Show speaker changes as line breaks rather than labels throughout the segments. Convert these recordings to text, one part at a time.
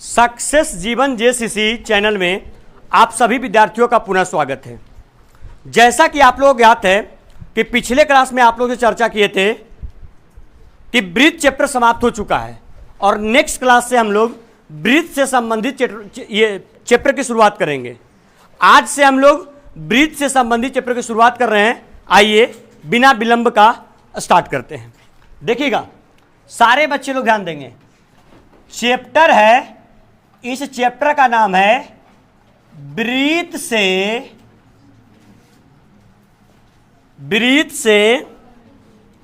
Success जीवन JCC channel में आप सभी विद्यार्थियों का पुनः स्वागत है। जैसा कि आप लोग ज्ञात है कि पिछले क्लास में आप लोग से चर्चा किए थे कि ब्रीथ चैप्टर समाप्त हो चुका है और नेक्स्ट क्लास से हम लोग ब्रीथ से संबंधित ये चैप्टर की शुरुआत करेंगे। आज से हम लोग ब्रीथ से संबंधित चैप्टर की शुरुआत कर रहे हैं। आइए बिना विलंब का स्टार्ट करते हैं। देखिएगा, सारे बच्चे लोग ध्यान देंगे। चैप्टर है, इस चैप्टर का नाम है ब्रीथ से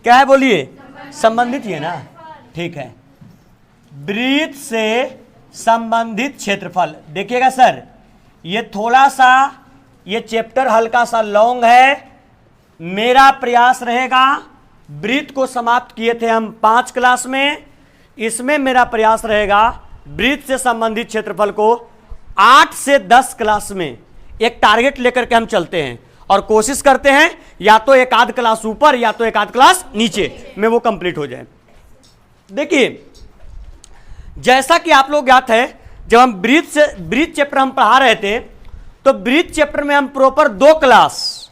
क्या है बोलिए, संबंधित ही है ना, ठीक है। ब्रीथ से संबंधित क्षेत्रफल। देखिएगा सर, ये थोड़ा सा ये चैप्टर हल्का सा लॉन्ग है। मेरा प्रयास रहेगा, ब्रीथ को समाप्त किए थे हम 5 क्लास में, इसमें मेरा प्रयास रहेगा ब्रीथ से संबंधित क्षेत्रफल को 8 से 10 क्लास में एक टारगेट लेकर के हम चलते हैं और कोशिश करते हैं या तो एक आध क्लास ऊपर या तो एक आध क्लास नीचे में वो कंप्लीट हो जाए। देखिए, जैसा कि आप लोग ज्ञात है, जब हम ब्रीथ चैप्टर हम पढ़ा रहे थे तो ब्रीथ चैप्टर में हम प्रॉपर 2 क्लास,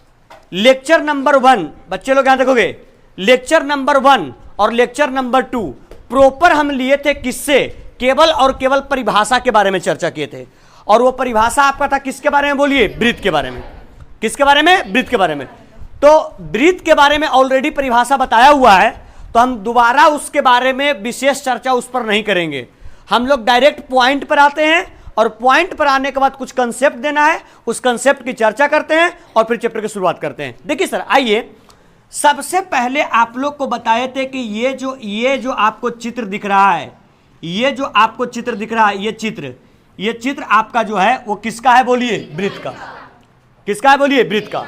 लेक्चर नंबर 1, बच्चे लोग यहां देखोगे, लेक्चर नंबर 1 और लेक्चर नंबर 2 प्रॉपर हम लिए थे। किससे? केवल और केवल परिभाषा के बारे में चर्चा किए थे। और वो परिभाषा आपका था किसके बारे में बोलिए? ब्रीथ के बारे में। किसके बारे में? ब्रीथ के बारे में। तो ब्रीथ के बारे में ऑलरेडी परिभाषा बताया हुआ है, तो हम दोबारा उसके बारे में विशेष चर्चा उस पर नहीं करेंगे। हम लोग डायरेक्ट पॉइंट पर आते हैं और पॉइंट पर आने के बाद कुछ कंसेप्ट देना है, उस कंसेप्ट की चर्चा करते हैं और फिर चैप्टर की शुरुआत करते हैं। देखिए सर, आइए सबसे पहले आप लोग को बताए थे कि ये जो आपको चित्र दिख रहा है, ये जो आपको चित्र दिख रहा है, ये चित्र आपका जो है वो किसका है बोलिए? ब्रीथ का। किसका है बोलिए? ब्रीथ का।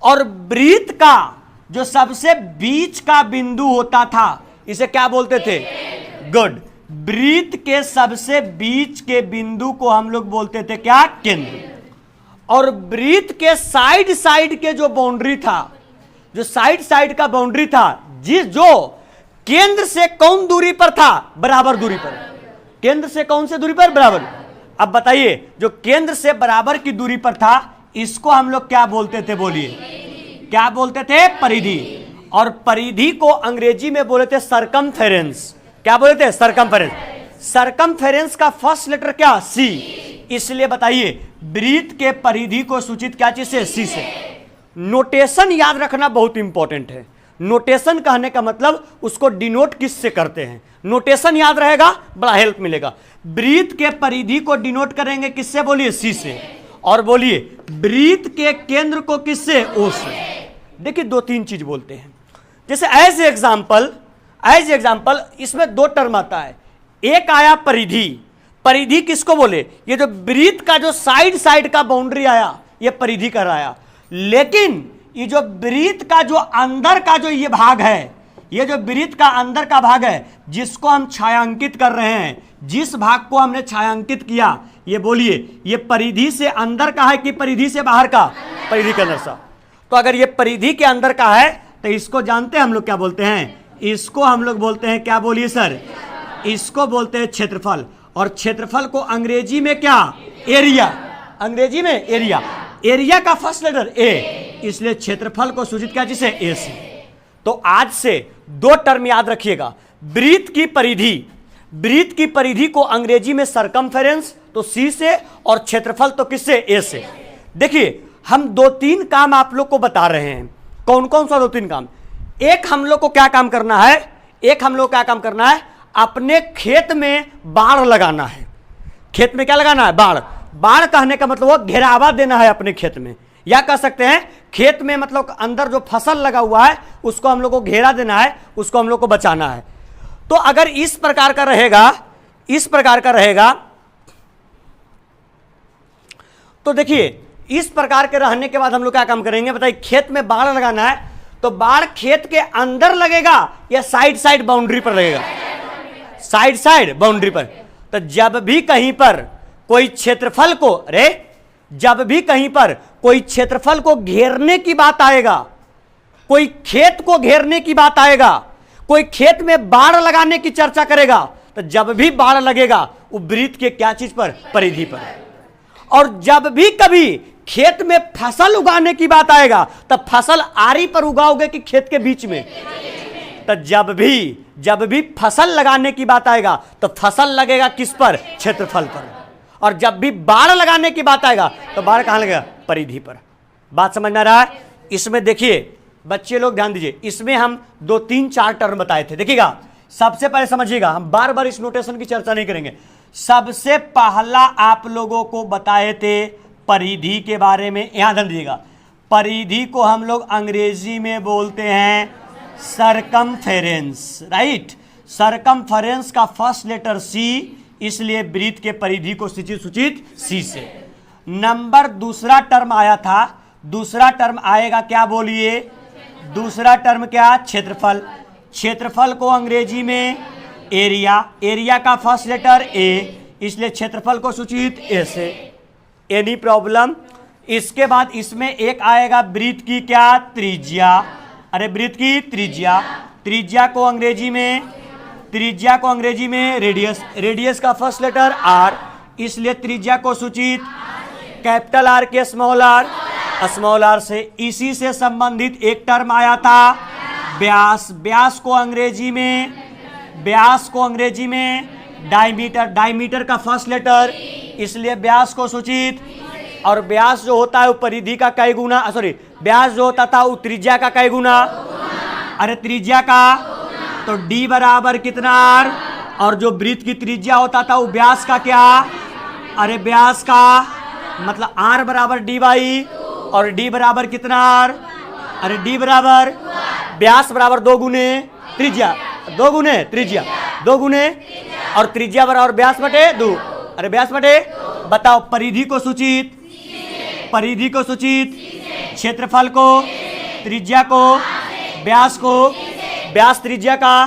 और ब्रीथ का जो सबसे बीच का बिंदु होता था, इसे क्या बोलते थे? गुड। ब्रीथ के सबसे बीच के बिंदु को हम लोग बोलते थे क्या? केंद्र। और ब्रीथ के साइड के जो बाउंड्री था, जो साइड का बाउंड्री था, जो केंद्र से कौन दूरी पर था? बराबर दूरी पर। केंद्र से कौन से दूरी पर? बराबर। अब बताइए, जो केंद्र से बराबर की दूरी पर था, इसको हम लोग क्या बोलते थे बोलिए? क्या बोलते थे? परिधि। और परिधि को अंग्रेजी में बोले थे सरकमफेरेंस। क्या बोले थे? सरकमफेरेंस। सरकमफेरेंस का फर्स्ट लेटर क्या? सी। इसलिए बताइए, ब्रीथ के परिधि को सूचित क्या चीज से? सी से। नोटेशन याद रखना बहुत इंपॉर्टेंट है। नोटेशन कहने का मतलब उसको डिनोट किस से करते हैं। नोटेशन याद रहेगा, बड़ा हेल्प मिलेगा। ब्रीथ के परिधि को डिनोट करेंगे किससे बोलिए? सी से। और बोलिए ब्रीथ के केंद्र को किससे? ओ से। देखिए, 2-3 चीज बोलते हैं। जैसे एज एग्जाम्पल इसमें 2 टर्म आता है। एक आया परिधि। परिधि किसको बोले? ये जो ब्रीथ का जो साइड का बाउंड्री आया, ये परिधि कर आया। लेकिन ये जो ब्रीथ का जो अंदर का जो ये भाग है, ये जो ब्रीथ का अंदर का भाग है, जिसको हम छायांकित कर रहे हैं, जिस भाग को हमने छायांकित किया, ये बोलिए ये परिधि से अंदर का है कि परिधि से बाहर का? परिधि के अंदर सा। तो अगर ये परिधि के अंदर का है तो इसको जानते हैं हम लोग क्या बोलते हैं? इसको हम लोग बोलते हैं क्या बोलिए सर? इसको बोलते हैं क्षेत्रफल। और क्षेत्रफल को अंग्रेजी में क्या? एरिया। अंग्रेजी में एरिया। एरिया का फर्स्ट लेटर ए, इसलिए क्षेत्रफल को सूचित किया जिसे? ए से। तो आज से 2 टर्म याद रखिएगा। ब्रीथ की परिधि को अंग्रेजी में सरकमफेरेंस, तो सी से, और क्षेत्रफल तो किससे? ए से। देखिए, हम 2-3 काम आप लोग को बता रहे हैं। कौन कौन सा 2-3 काम? एक हम लोग को क्या काम करना है? अपने खेत में बाढ़ लगाना है। खेत में क्या लगाना है? बाढ़। बाढ़ कहने का मतलब वो घेरावा देना है अपने खेत में, या कह सकते हैं खेत में मतलब अंदर जो फसल लगा हुआ है उसको हम लोग को घेरा देना है, उसको हम लोग को बचाना है। तो अगर इस प्रकार का रहेगा, तो देखिए इस प्रकार के रहने के बाद हम लोग क्या काम करेंगे बताइए? खेत में बाढ़ लगाना है, तो बाढ़ खेत के अंदर लगेगा या साइड बाउंड्री पर लगेगा? साइड बाउंड्री पर। तो जब भी कहीं पर कोई क्षेत्रफल को घेरने की बात आएगा, कोई खेत को घेरने की बात आएगा, कोई खेत में बाढ़ लगाने की चर्चा करेगा, तो जब भी बाण लगेगा वो वृत्त के क्या चीज पर, परिधि पर। और जब भी कभी खेत में फसल उगाने की बात आएगा तब फसल आरी पर उगाओगे कि खेत के बीच में? तो जब भी फसल लगाने की बात आएगा तो फसल लगेगा किस पर, क्षेत्रफल पर। और जब भी बाण लगाने की बात आएगा तो बाण कहां लगेगा, परिधि पर। बात समझ में आ रहा है? इसमें देखिए बच्चे लोग ध्यान दीजिए, इसमें हम 2, 3, 4 टर्म बताए थे। देखिएगा सबसे पहले समझिएगा, हम बार बार इस नोटेशन की चर्चा नहीं करेंगे। सबसे पहला आप लोगों को बताए थे परिधि के बारे में। यहां ध्यान दीजिएगा, परिधि को हम लोग अंग्रेजी में बोलते हैं सरकमफेरेंस, राइट। सरकमफेरेंस का फर्स्ट लेटर सी, इसलिए वृत्त के परिधि को सूचित सी से। नंबर दूसरा टर्म आया था, दूसरा टर्म आएगा क्या बोलिए, दूसरा टर्म क्या, क्षेत्रफल। क्षेत्रफल को अंग्रेजी में एरिया, एरिया का फर्स्ट लेटर ए, इसलिए क्षेत्रफल को सूचित ए से। Any problem? इसके बाद इसमें एक आएगा वृत्त की क्या, त्रिज्या। अरे वृत्त की त्रिज्या, त्रिज्या को अंग्रेजी में रेडियस, रेडियस का फर्स्ट लेटर आर, इसलिए त्रिज्या को सूचित कैपिटल आर के स्मॉल आर, स्मॉल आर से। इसी से संबंधित एक टर्म आया था व्यास, व्यास को अंग्रेजी में डायमीटर, डायमीटर का फर्स्ट लेटर, इसलिए व्यास को सूचित। और व्यास जो होता है वो परिधि का कई गुना, सॉरी व्यास जो होता था वो त्रिज्या का कई गुना, अरे त्रिज्या का, तो d बराबर कितना r, और जो वृत्त की त्रिज्या होता था वो व्यास का क्या, अरे व्यास का मतलब r बराबर dy, और d बराबर कितना r, अरे d बराबर व्यास बराबर 2 गुने त्रिज्या, 2 गुने त्रिज्या, 2 गुने और त्रिज्या बराबर व्यास बटे 2, अरे व्यास बटे। बताओ परिधि को सूचित, परिधि को सूचित क्षेत्रफल को, त्रिज्या को, व्यास को, व्यास त्रिज्या का,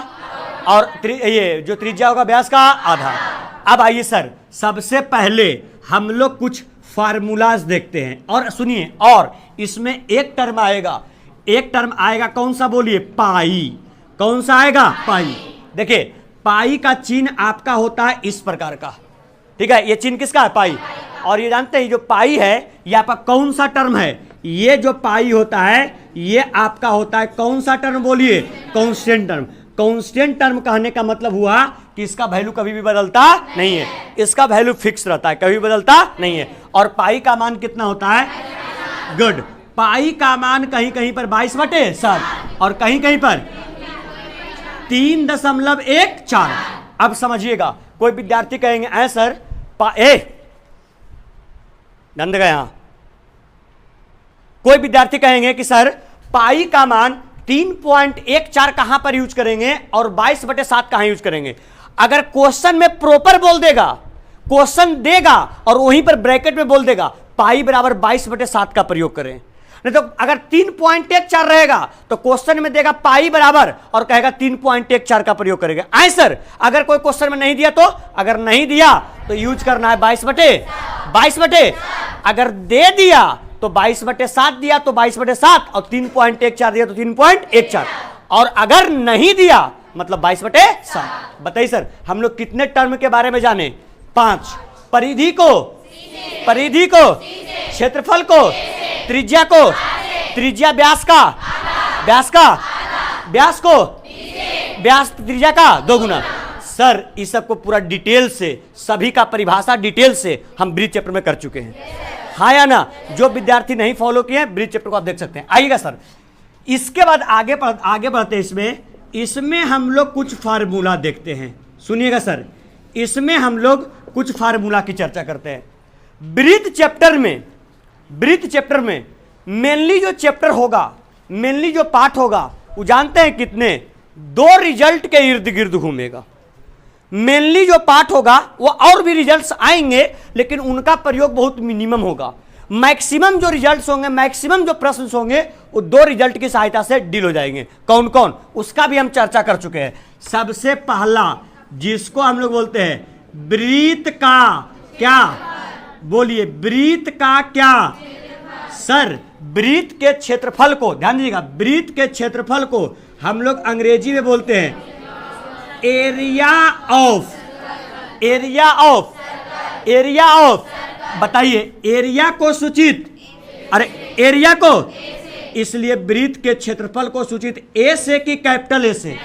और ये जो त्रिज्या होगा व्यास का आधा। अब आइए सर, सबसे पहले हम लोग कुछ फार्मूलाज देखते हैं और सुनिए। और इसमें एक टर्म आएगा, एक टर्म आएगा कौन सा बोलिए, पाई। कौन सा आएगा, पाई। देखिए पाई का चिन्ह आपका होता है इस प्रकार का, ठीक है। ये चिन्ह किसका है, पाई। और ये जानते हैं जो पाई है ये आपका कौन सा टर्म है, ये जो पाई होता है ये आपका होता है कौन सा टर्म बोलिए, कांस्टेंट टर्म। कांस्टेंट टर्म कहने का मतलब हुआ कि इसका वैल्यू कभी भी बदलता नहीं है, इसका वैल्यू फिक्स रहता है, कभी बदलता नहीं है। और पाई का मान कितना होता है, गुड। पाई का मान कहीं कहीं पर 22/7 और कहीं कहीं पर 3.14। अब समझिएगा, कोई विद्यार्थी कहेंगे ऐ सर नंद गया, कोई विद्यार्थी कहेंगे कि सर पाई का मान 3.14 कहां पर यूज करेंगे और 22/7 कहां यूज करेंगे। अगर क्वेश्चन में प्रॉपर बोल देगा, क्वेश्चन देगा और वहीं पर ब्रैकेट में बोल देगा पाई बराबर 22/7 का प्रयोग करें। नहीं तो अगर 3.14 रहेगा तो क्वेश्चन में देगा पाई बराबर और कहेगा 3.14 का प्रयोग करेगा। आए सर, अगर कोई क्वेश्चन में नहीं दिया तो, अगर नहीं दिया तो यूज करना है 22/, अगर दे दिया तो 22/7 दिया तो 22/7 और 3.14 दिया तो 3.14, और अगर नहीं दिया मतलब 22/7। बताइए सर, हम लोग कितने टर्म के बारे में जाने, 5। परिधि को, परिधि को, क्षेत्रफल को, त्रिज्या को, त्रिज्या व्यास का, व्यास का, व्यास को, व्यास त्रिज्या का 2 गुना। सर इस सब को पूरा डिटेल से, सभी का परिभाषा डिटेल से हम ब्रीज चैप्टर में कर चुके हैं, हाँ या ना। जो विद्यार्थी नहीं फॉलो किए हैं ब्रीज चैप्टर को आप देख सकते हैं। आइएगा सर, इसके बाद आगे बढ़ते हैं। इसमें हम लोग कुछ फार्मूला देखते हैं, सुनिएगा सर। इसमें हम लोग कुछ फार्मूला की चर्चा करते हैं। ब्रीज चैप्टर में मेनली जो चैप्टर होगा, मेनली जो पार्ट होगा वो जानते हैं कितने, 2 रिजल्ट के इर्द गिर्द घूमेगा। मेनली जो पार्ट होगा वो और भी रिजल्ट्स आएंगे लेकिन उनका प्रयोग बहुत मिनिमम होगा। मैक्सिमम जो रिजल्ट्स होंगे, मैक्सिमम जो प्रश्न होंगे वो 2 रिजल्ट की सहायता से डील हो जाएंगे। कौन कौन, उसका भी हम चर्चा कर चुके हैं। सबसे पहला जिसको हम लोग बोलते हैं वृत्त का क्या, बोलिए वृत्त का क्या सर, वृत्त के क्षेत्रफल को, ध्यान दीजिएगा, वृत्त के क्षेत्रफल को हम लोग अंग्रेजी में बोलते हैं area of, area of, area of, बताइए एरिया को सूचित, अरे एरिया को, इसलिए वृत्त के क्षेत्रफल को सूचित ए से कि कैपिटल ए से,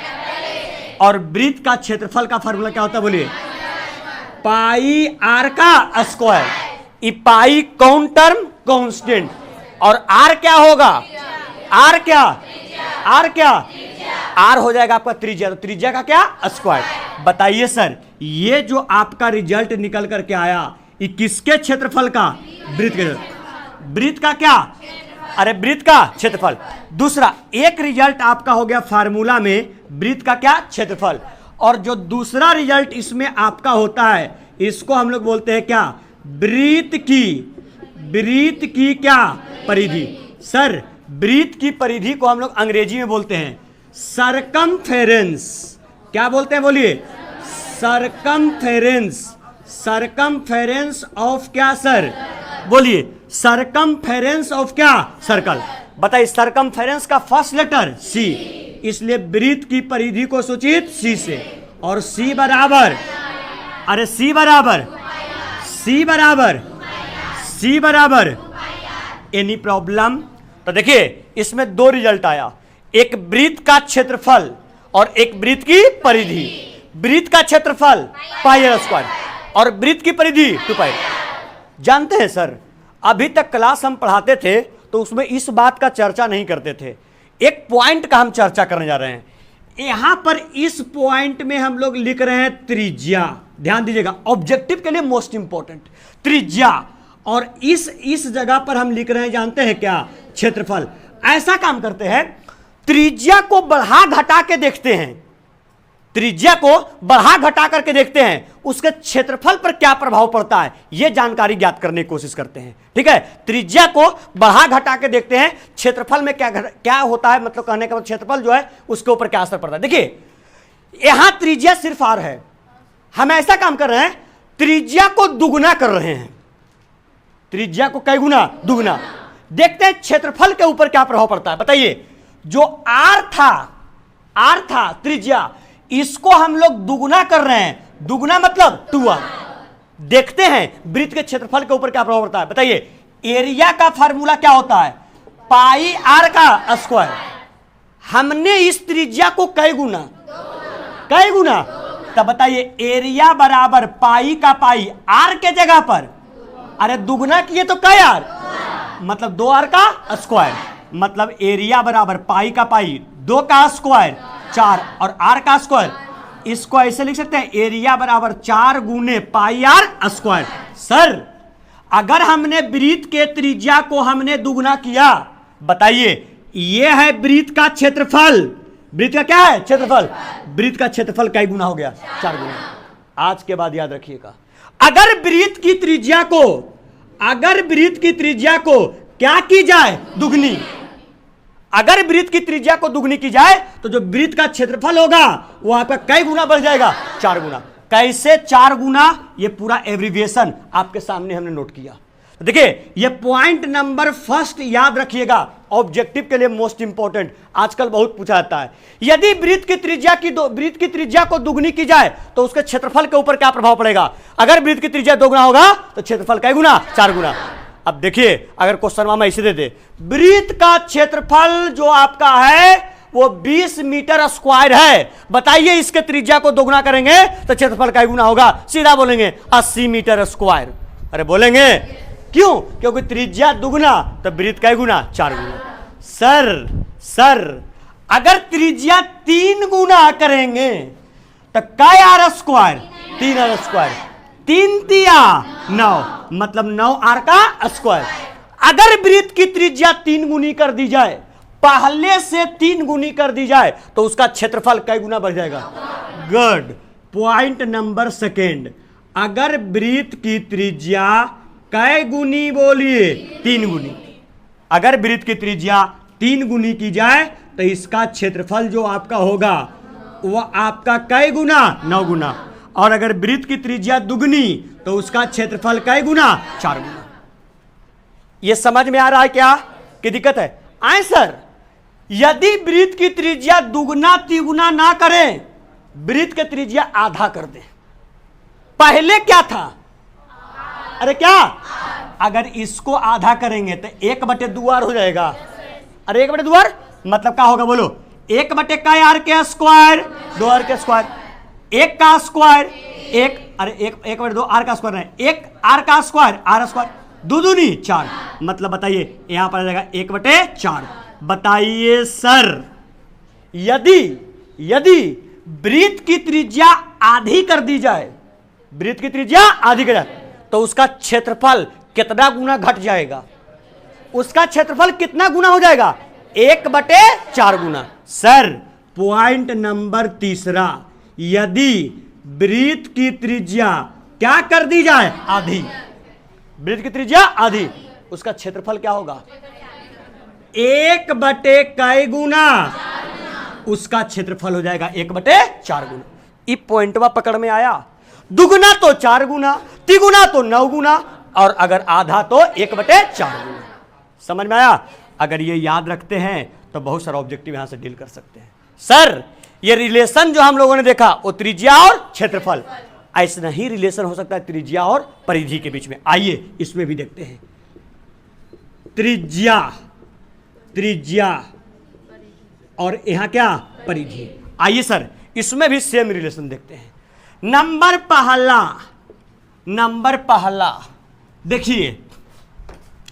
और वृत्त का क्षेत्रफल का फार्मूला क्या होता है बोलिए, पाई आर का स्क्वायर। ई पाई कौन टर्म कांस्टेंट, और आर क्या होगा, आर क्या, आर क्या, आर हो जाएगा आपका त्रिज्या, तो त्रिज्या का क्या, स्क्वायर। बताइए सर ये जो आपका रिजल्ट निकल करके आया ये किसके क्षेत्रफल का, वृत्त के, वृत्त का क्या, अरे वृत्त का क्षेत्रफल। दूसरा एक रिजल्ट आपका हो गया फार्मूला में वृत्त का क्या, क्षेत्रफल, और जो दूसरा रिजल्ट इसमें आपका होता है इसको हम लोग बोलते हैं क्या, वृत्त की, वृत्त की क्या परिधि। सर वृत्त की परिधि को हम लोग अंग्रेजी में बोलते हैं सरकमफेरेंस, क्या बोलते हैं बोलिए, सरकमफेरेंस, सरकमफेरेंस ऑफ क्या सर, बोलिए सरकमफेरेंस ऑफ क्या, सर्कल। बताइए सरकमफेरेंस का फर्स्ट लेटर सी, इसलिए वृत्त की परिधि को सूचित सी से, और सी बराबर, अरे सी बराबर, सी बराबर, सी बराबर एनी प्रॉब्लम। तो देखिए इसमें दो रिजल्ट आया, एक वृत्त का क्षेत्रफल और एक वृत्त की परिधि। वृत्त का क्षेत्रफल पाई आर स्क्वायर और वृत्त की परिधि 2 पाई। जानते हैं सर अभी तक क्लास हम पढ़ाते थे तो उसमें इस बात का चर्चा नहीं करते थे, एक पॉइंट का हम चर्चा करने जा रहे हैं। यहां पर इस पॉइंट में हम लोग लिख रहे हैं त्रिज्या, ध्यान दीजिएगा ऑब्जेक्टिव के लिए मोस्ट इंपॉर्टेंट त्रिज्या, और इस जगह पर हम लिख रहे हैं जानते हैं क्या, क्षेत्रफल। ऐसा काम करते हैं त्रिज्या को बढ़ा घटा के देखते हैं, त्रिज्या को बढ़ा घटा करके देखते हैं उसके क्षेत्रफल पर क्या प्रभाव पड़ता है, यह जानकारी ज्ञात करने की कोशिश करते हैं। ठीक है, त्रिज्या को बढ़ा घटा के देखते हैं क्षेत्रफल में क्या होता है, मतलब कहने का मतलब क्षेत्रफल जो है उसके ऊपर क्या असर पड़ता है। देखिए यहां त्रिज्या सिर्फ आर है, हम ऐसा काम कर रहे हैं त्रिज्या को दुगुना कर रहे हैं, त्रिज्या को कई गुना, दुगुना। देखते हैं क्षेत्रफल के ऊपर क्या प्रभाव पड़ता है। बताइए जो आर था त्रिज्या, इसको हम लोग दुगुना कर रहे हैं, दुगुना मतलब 2r। देखते हैं वृत्त के क्षेत्रफल के ऊपर क्या प्रभाव पड़ता है। बताइए एरिया का फार्मूला क्या होता है, पाई आर का स्क्वायर। हमने इस त्रिज्या को कई गुना, कई गुना, तब बताइए एरिया बराबर पाई का पाई आर के जगह पर, अरे दुगुना किए तो कई आर, मतलब 2r का स्क्वायर, मतलब एरिया बराबर पाई का पाई 2 का स्क्वायर 4 और आर का स्क्वायर। इसको ऐसे लिख सकते हैं एरिया बराबर 4 गुने पाई आर स्क्वायर। सर अगर हमने वृत्त के त्रिज्या को हमने दुगुना किया, बताइए यह है वृत्त का क्षेत्रफल, वृत्त का क्या है, क्षेत्रफल, वृत्त का क्षेत्रफल कई गुना हो गया, 4 गुना। आज के बाद याद रखिएगा अगर वृत्त की त्रिज्या को, अगर वृत्त की त्रिज्या को क्या की जाए, दुगनी, अगर वृत्त की त्रिज्या को दुगनी की जाए तो जो वृत्त का क्षेत्रफल होगा वो आपका कई गुना बढ़ जाएगा, 4 गुना। कैसे 4 गुना, ये पूरा एब्रिविएशन आपके सामने हमने नोट किया। तो देखिए ये पॉइंट नंबर फर्स्ट याद रखिएगा, ऑब्जेक्टिव के लिए मोस्ट इंपॉर्टेंट, आजकल बहुत पूछा जाता है। यदि वृत्त की त्रिज्या को दुगनी की जाए तो उसके क्षेत्रफल के ऊपर क्या प्रभाव पड़ेगा। अगर वृत्त की त्रिज्या 2 गुना होगा तो क्षेत्रफल कई गुना, 4 गुना। अब देखिए अगर क्वेश्चन में ऐसे दे दे वृत्त का क्षेत्रफल जो आपका है वो 20 मीटर स्क्वायर है, बताइए इसके त्रिज्या को दोगुना करेंगे तो क्षेत्रफल कई गुना होगा, सीधा बोलेंगे 80 मीटर स्क्वायर। अरे बोलेंगे क्यों, क्योंकि त्रिज्या दुगुना तो वृत्त कई गुना, 4 गुना। सर अगर त्रिज्या 3 गुना करेंगे तो कई आर स्क्वायर, 3 आर स्क्वायर, 3 तिया 9, मतलब 9 आर का स्क्वायर। अगर वृत्त की त्रिज्या 3 गुनी कर दी जाए, पहले से 3 गुनी कर दी जाए तो उसका क्षेत्रफल कई गुना बढ़ जाएगा। गुड, पॉइंट नंबर सेकेंड, अगर वृत्त की त्रिज्या कई गुनी, बोलिए 3 गुनी, अगर वृत्त की त्रिज्या 3 गुनी की जाए तो इसका क्षेत्रफल जो आपका होगा वह आपका कई गुना, 9 गुना, और अगर वृत्त की त्रिज्या दुगनी तो उसका क्षेत्रफल कई गुना, 4 गुना। यह समझ में आ रहा है क्या कि दिक्कत है। आए सर यदि वृत्त की त्रिज्या दुगना तिगुना ना करें वृत्त के त्रिज्या आधा कर दे। पहले क्या था, अरे क्या, अगर इसको आधा करेंगे तो 1/2 हो जाएगा। अरे 1/2 मतलब क्या होगा बोलो, 1/r के स्क्वायर 2r के स्क्वायर, 1 का स्क्वायर 1, अरे 1/2 r का स्क्वायर है 1 r का स्क्वायर r स्क्वायर, दूनी 4, मतलब बताइए यहां पर आ जाएगा 1/4। बताइए सर, यदि वृत्त की त्रिज्या आधी कर दी जाए, वृत्त की त्रिज्या आधी कर जाए तो उसका क्षेत्रफल कितना गुना घट जाएगा, उसका क्षेत्रफल कितना गुना हो जाएगा, 1/4 गुना। सर पॉइंट नंबर 3, यदि वृत्त की त्रिज्या क्या कर दी जाए, आधी, वृत्त की त्रिज्या आधी, उसका क्षेत्रफल क्या होगा, 1/कै गुना, उसका क्षेत्रफल हो जाएगा 1/4 गुना। ये पॉइंटवा पकड़ में आया, दुगुना तो 4 गुना, तिगुना तो 9 गुना, और अगर आधा तो 1/4 गुना। समझ में आया? अगर ये याद रखते हैं तो बहुत सारा ऑब्जेक्टिव यहां से डील कर सकते हैं। सर ये रिलेशन जो हम लोगों ने देखा वो त्रिज्या और क्षेत्रफल, ऐसा ही रिलेशन हो सकता है त्रिज्या और परिधि के बीच में। आइए इसमें भी देखते हैं, त्रिज्या और यहां क्या, परिधि। आइए सर इसमें भी सेम रिलेशन देखते हैं। नंबर पहला देखिए,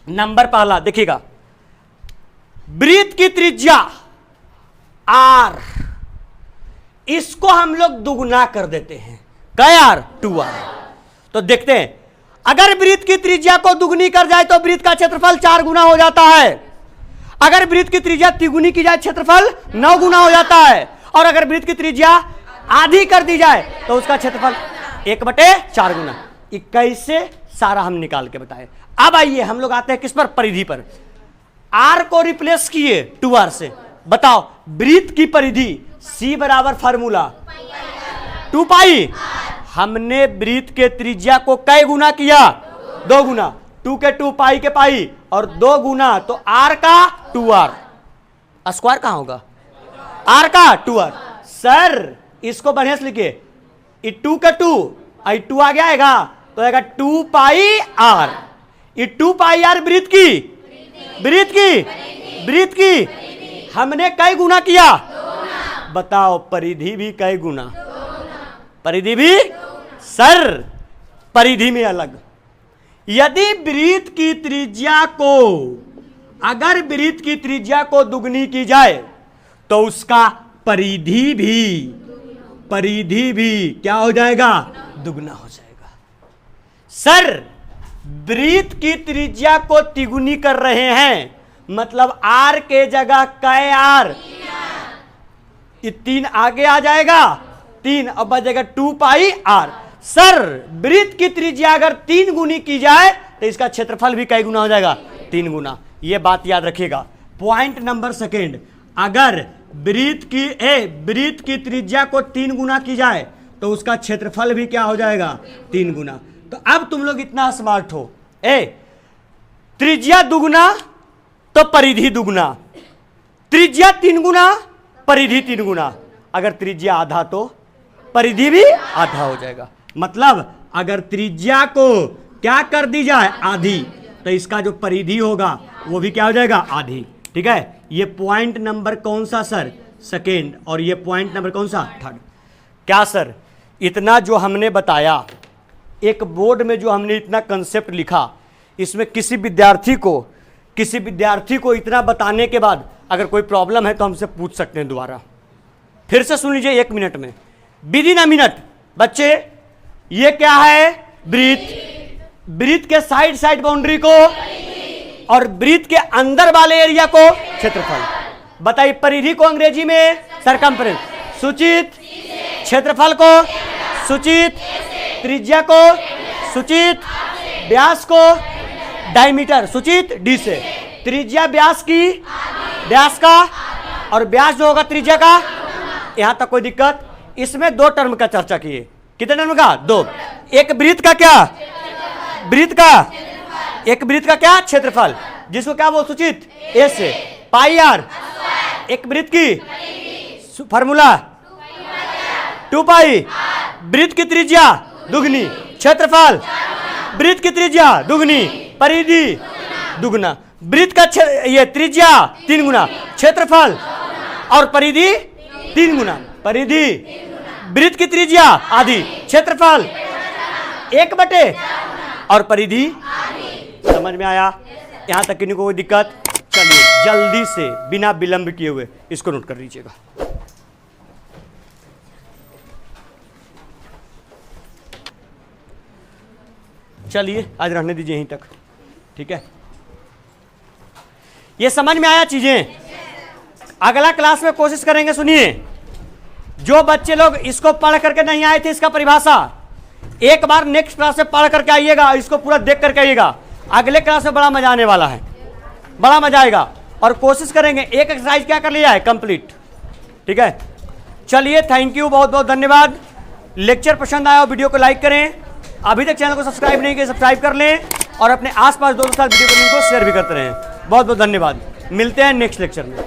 नंबर पहला देखिएगा, वृत्त की त्रिज्या r, इसको हम लोग दुगुना कर देते हैं, क्या r, 2r। तो देखते हैं, अगर वृत्त की त्रिज्या को दुगुनी कर जाए तो वृत्त का क्षेत्रफल 4 गुना हो जाता है, अगर वृत्त की त्रिज्या तिगुनी की जाए क्षेत्रफल 9 गुना हो जाता है, और अगर वृत्त की त्रिज्या आधी कर दी जाए तो उसका क्षेत्रफल 1/4 गुना। ये कैसे सारा हम निकाल के बताए। अब आइए हम लोग आते हैं किस पर, परिधि पर। r को रिप्लेस किए 2r से, बताओ वृत्त की परिधि c बराबर फार्मूला 2π, हमने वृत्त के त्रिज्या को कै गुना किया, 2 गुना, 2 के 2 पाई के पाई और 2 गुना, तो r का 2r, स्क्वायर कहां होगा, r का 2r। सर इसको बढ़िया से लिखिए, 2 के 2 आई 2 आ गया आएगा तो आएगा 2πr, ये 2πr वृत्त की हमने कै गुना किया, बताओ परिधि भी कै गुना, परिधि भी, सर परिधि में अलग। यदि वृत्त की त्रिज्या को, अगर वृत्त की त्रिज्या को दुगनी की जाए तो उसका परिधि भी क्या हो जाएगा, दुगना हो जाएगा। सर वृत्त की त्रिज्या को तिगुनी कर रहे हैं, मतलब r के जगह कै r, ये 3 आगे आ जाएगा, 3 अब बचेगा 2πr। सर वृत्त की त्रिज्या अगर 3 गुनी की जाए तो इसका क्षेत्रफल भी कै गुना हो जाएगा, 3 गुना। ये बात याद रखिएगा। पॉइंट नंबर 2, अगर वृत्त की त्रिज्या को 3 गुना की जाए तो उसका क्षेत्रफल भी क्या हो जाएगा, 3 गुना। तो अब तुम लोग इतना स्मार्ट हो, त्रिज्या दुगुना तो परिधि दुगुना, त्रिज्या 3 गुना परिधि 3 गुना, अगर त्रिज्या आधा तो परिधि भी आधा हो जाएगा। मतलब अगर त्रिज्या को क्या कर दी जाए, आधी, तो इसका जो परिधि होगा वो भी क्या हो जाएगा, आधी। ठीक है, ये पॉइंट नंबर कौन सा सर, 2, और ये पॉइंट नंबर कौन सा, 3। क्या सर इतना जो हमने बताया, एक बोर्ड में जो हमने इतना कंसेप्ट लिखा, इसमें किसी विद्यार्थी को इतना बताने के बाद अगर कोई प्रॉब्लम है तो हमसे पूछ सकते हैं दोबारा। फिर से सुन लीजिए 1 मिनट में, विदिन अ मिनट। बच्चे ये क्या है, वृत्त के साइड बाउंड्री को और वृत्त के अंदर वाले एरिया को क्षेत्रफल। बताइए परिधि को अंग्रेजी में सरकमफ्रेंस, सूचित क्षेत्रफल को सूचित, त्रिज्या को सूचित, व्यास को डायमीटर सूचित d से। त्रिज्या व्यास का और व्यास जो होगा त्रिज्या का, यहां तक कोई दिक्कत। इसमें 2 टर्म का चर्चा किए, कितने टर्म का, 2। एक वृत्त का क्या, एक वृत्त का क्या, क्षेत्रफल, जिसको क्या वो सूचित a से, πr। एक वृत्त की फार्मूला 2 पाई। वृत्त की त्रिज्या दुगनी, क्षेत्रफल, वृत्त की त्रिज्या दुगनी, परिधि दुगना। वृत्त का ये त्रिज्या 3 गुना, क्षेत्रफल और परिधि 3 गुना। परिधि, वृत्त की त्रिज्या आधी, क्षेत्रफल 1/, और परिधि। समझ में आया? यहां तक किन्हीं को कोई दिक्कत? चलिए जल्दी से बिना विलंब किए हुए इसको नोट कर लीजिएगा। चलिए आज रहने दीजिए यहीं तक, ठीक है? ये समझ में आया चीजें? अगला क्लास में कोशिश करेंगे। सुनिए, जो बच्चे लोग इसको पढ़ करके नहीं आए थे, इसका परिभाषा एक बार नेक्स्ट क्लास में पढ़ करके आइएगा, इसको पूरा देख करके आइएगा। अगले क्लास में बड़ा मजा आने वाला है, बड़ा मजा आएगा। और कोशिश करेंगे एक एक्सरसाइज क्या कर लिया है, कंप्लीट, ठीक है? चलिए थैंक यू, बहुत बहुत धन्यवाद। लेक्चर पसंद आया हो वीडियो को लाइक करें, अभी तक चैनल को सब्सक्राइब नहीं किया सब्सक्राइब कर लें, और अपने आसपास दोस्तों के साथ वीडियो को शेयर भी करते रहें। बहुत बहुत धन्यवाद, मिलते हैं नेक्स्ट लेक्चर में।